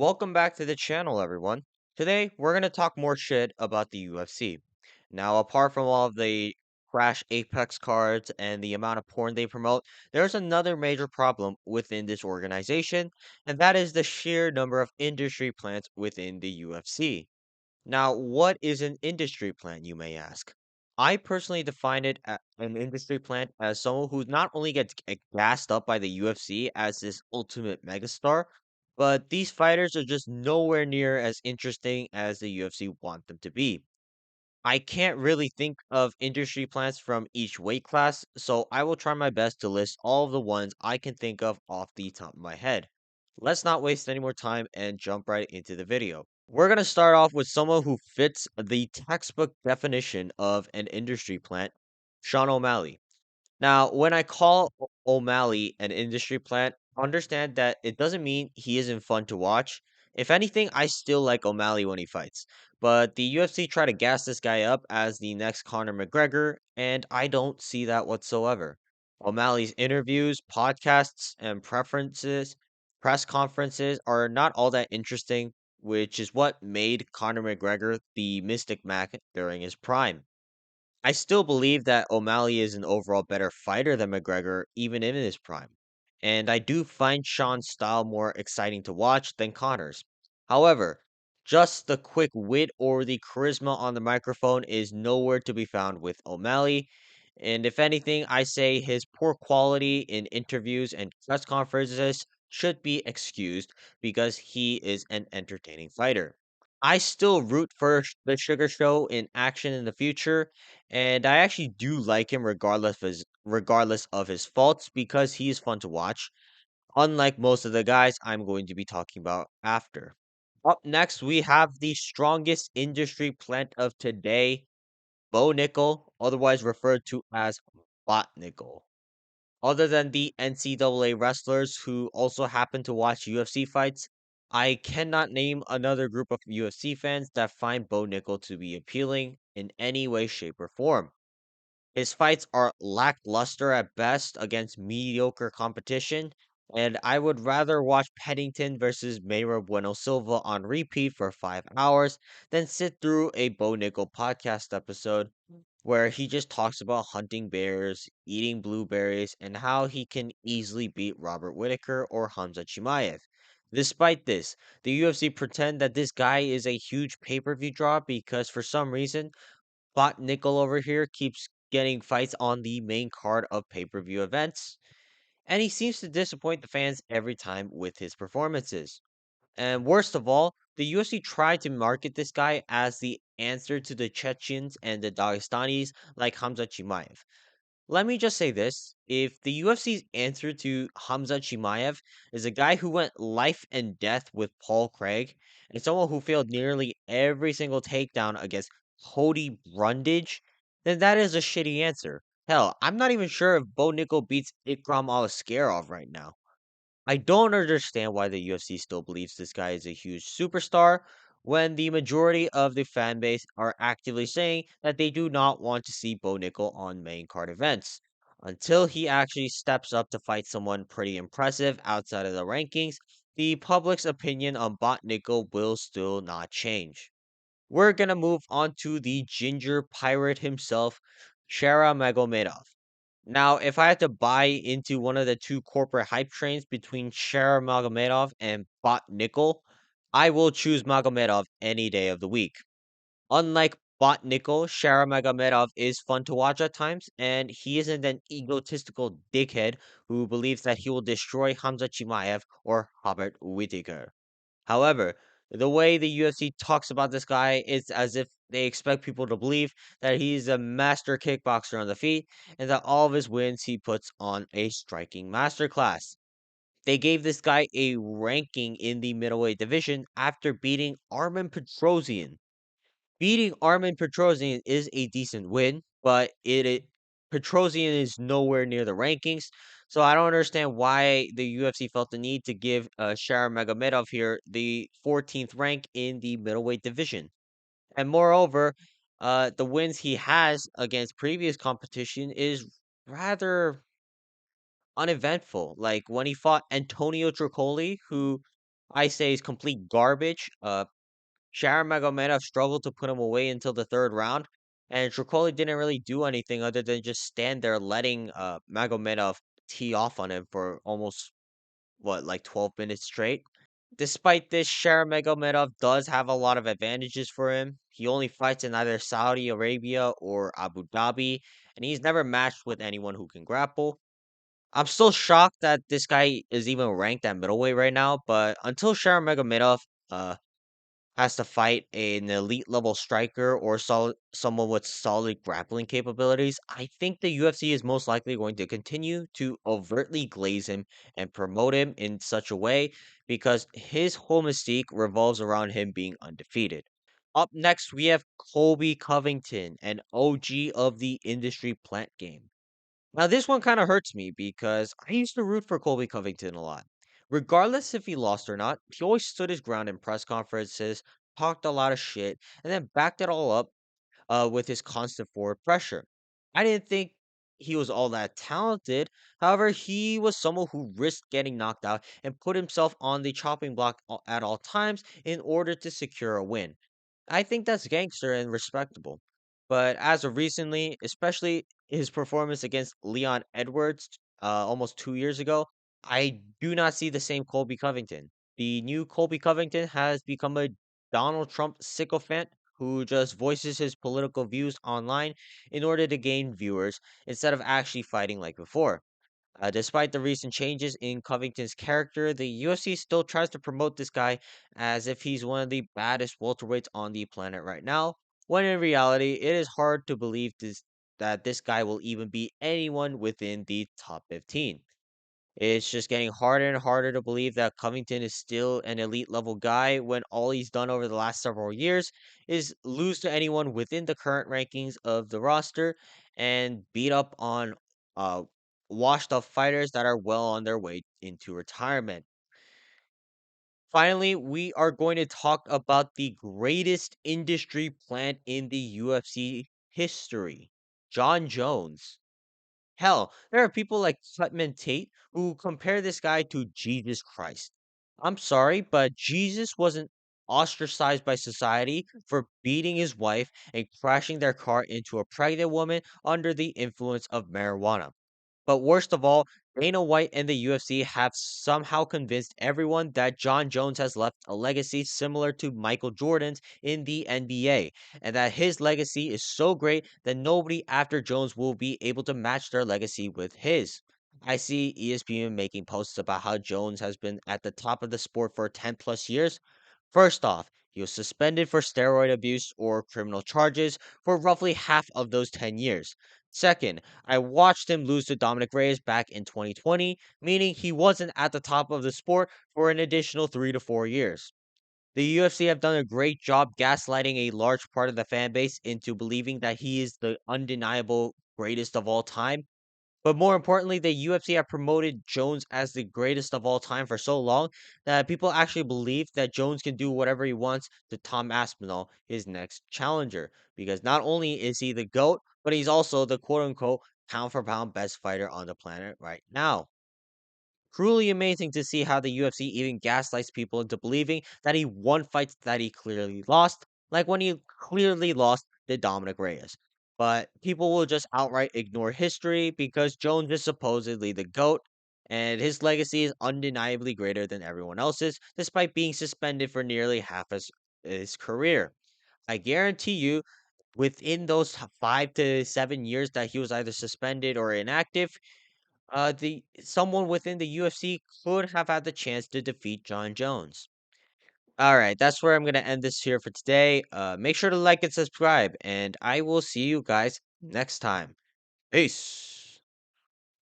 Welcome back to the channel, everyone. Today, we're going to talk more shit about the UFC. Now, apart from all of the Crash Apex cards and the amount of porn they promote, there's another major problem within this organization, and that is the sheer number of industry plants within the UFC. Now, what is an industry plant, you may ask? I personally define an industry plant as someone who not only gets gassed up by the UFC as this ultimate megastar, but these fighters are just nowhere near as interesting as the UFC want them to be. I can't really think of industry plants from each weight class, so I will try my best to list all of the ones I can think of off the top of my head. Let's not waste any more time and jump right into the video. We're going to start off with someone who fits the textbook definition of an industry plant, Sean O'Malley. Now, when I call O'Malley an industry plant, understand that it doesn't mean he isn't fun to watch. If anything, I still like O'Malley when he fights. But the UFC try to gas this guy up as the next Conor McGregor, and I don't see that whatsoever. O'Malley's interviews, podcasts, and press conferences are not all that interesting, which is what made Conor McGregor the Mystic Mac during his prime. I still believe that O'Malley is an overall better fighter than McGregor, even in his prime. And I do find Sean's style more exciting to watch than Connor's. However, just the quick wit or the charisma on the microphone is nowhere to be found with O'Malley. And if anything, I say his poor quality in interviews and press conferences should be excused because he is an entertaining fighter. I still root for the Sugar Show in action in the future, and I actually do like him regardless of his faults because he is fun to watch, unlike most of the guys I'm going to be talking about after. Up next, we have the strongest industry plant of today, Bo Nickel, otherwise referred to as Bot Nickel. Other than the NCAA wrestlers who also happen to watch UFC fights, I cannot name another group of UFC fans that find Bo Nickel to be appealing in any way, shape, or form. His fights are lackluster at best against mediocre competition, and I would rather watch Pennington versus Mayra Bueno Silva on repeat for 5 hours than sit through a Bo Nickel podcast episode where he just talks about hunting bears, eating blueberries, and how he can easily beat Robert Whitaker or Hamza Chimaev. Despite this, the UFC pretend that this guy is a huge pay-per-view draw because for some reason Bot Nickel over here keeps getting fights on the main card of pay-per-view events, and he seems to disappoint the fans every time with his performances. And worst of all, the UFC tried to market this guy as the answer to the Chechens and the Dagestanis like Hamza Chimaev. Let me just say this. If the UFC's answer to Hamza Chimaev is a guy who went life and death with Paul Craig and someone who failed nearly every single takedown against Cody Brundage, then that is a shitty answer. Hell, I'm not even sure if Bo Nickel beats Ikram Alaskarov right now. I don't understand why the UFC still believes this guy is a huge superstar when the majority of the fan base are actively saying that they do not want to see Bo Nickel on main card events. Until he actually steps up to fight someone pretty impressive outside of the rankings, the public's opinion on Bot Nickel will still not change. We're gonna move on to the ginger pirate himself, Shara Magomedov. Now, if I had to buy into one of the two corporate hype trains between Shara Magomedov and Bot Nickel, I will choose Magomedov any day of the week. Unlike Bot Nickel, Shara Magomedov is fun to watch at times, and he isn't an egotistical dickhead who believes that he will destroy Hamza Chimaev or Robert Whittaker. However, the way the UFC talks about this guy is as if they expect people to believe that he's a master kickboxer on the feet and that all of his wins he puts on a striking masterclass. They gave this guy a ranking in the middleweight division after beating Armin Petrosian. Beating Armin Petrosian is a decent win, but Petrosian is nowhere near the rankings. So I don't understand why the UFC felt the need to give Shara Magomedov here the 14th rank in the middleweight division. And moreover, the wins he has against previous competition is rather uneventful. Like when he fought Antonio Tricoli, who I say is complete garbage. Sharon Magomedov struggled to put him away until the third round, and Tricoli didn't really do anything other than just stand there letting Magomedov tee off on him for almost what, like 12 minutes straight. Despite this, Sharon Magomedov does have a lot of advantages for him. He only fights in either Saudi Arabia or Abu Dhabi, and he's never matched with anyone who can grapple. I'm still shocked that this guy is even ranked at middleweight right now, but until Sharon Magomedov uh has to fight an elite level striker or someone with solid grappling capabilities, I think the UFC is most likely going to continue to overtly glaze him and promote him in such a way because his whole mystique revolves around him being undefeated. Up next, we have Colby Covington, an OG of the industry plant game. Now, this one kind of hurts me because I used to root for Colby Covington a lot. Regardless if he lost or not, he always stood his ground in press conferences, talked a lot of shit, and then backed it all up with his constant forward pressure. I didn't think he was all that talented. However, he was someone who risked getting knocked out and put himself on the chopping block at all times in order to secure a win. I think that's gangster and respectable. But as of recently, especially his performance against Leon Edwards almost 2 years ago, I do not see the same Colby Covington. The new Colby Covington has become a Donald Trump sycophant who just voices his political views online in order to gain viewers instead of actually fighting like before. Despite the recent changes in Covington's character, the UFC still tries to promote this guy as if he's one of the baddest welterweights on the planet right now, when in reality, it is hard to believe that this guy will even beat anyone within the top 15. It's just getting harder and harder to believe that Covington is still an elite level guy when all he's done over the last several years is lose to anyone within the current rankings of the roster and beat up on uh, washed up fighters that are well on their way into retirement. Finally, we are going to talk about the greatest industry plant in the UFC history, Jon Jones. Hell, there are people like Sutman Tate who compare this guy to Jesus Christ. I'm sorry, but Jesus wasn't ostracized by society for beating his wife and crashing their car into a pregnant woman under the influence of marijuana. But worst of all, Dana White and the UFC have somehow convinced everyone that Jon Jones has left a legacy similar to Michael Jordan's in the NBA, and that his legacy is so great that nobody after Jones will be able to match their legacy with his. I see ESPN making posts about how Jones has been at the top of the sport for 10 plus years. First off, he was suspended for steroid abuse or criminal charges for roughly half of those 10 years. Second, I watched him lose to Dominic Reyes back in 2020, meaning he wasn't at the top of the sport for an additional 3 to 4 years. The UFC have done a great job gaslighting a large part of the fan base into believing that he is the undeniable greatest of all time, but more importantly, the UFC have promoted Jones as the greatest of all time for so long that people actually believe that Jones can do whatever he wants to Tom Aspinall, his next challenger. Because not only is he the GOAT, but he's also the quote unquote pound for pound best fighter on the planet right now. Truly amazing to see how the UFC even gaslights people into believing that he won fights that he clearly lost, like when he clearly lost to Dominic Reyes. But people will just outright ignore history because Jones is supposedly the GOAT, and his legacy is undeniably greater than everyone else's, despite being suspended for nearly half his career. I guarantee you, within those 5 to 7 years that he was either suspended or inactive, the someone within the UFC could have had the chance to defeat Jon Jones. All right, that's where I'm gonna end this here for today. Make sure to like and subscribe, and I will see you guys next time. Peace.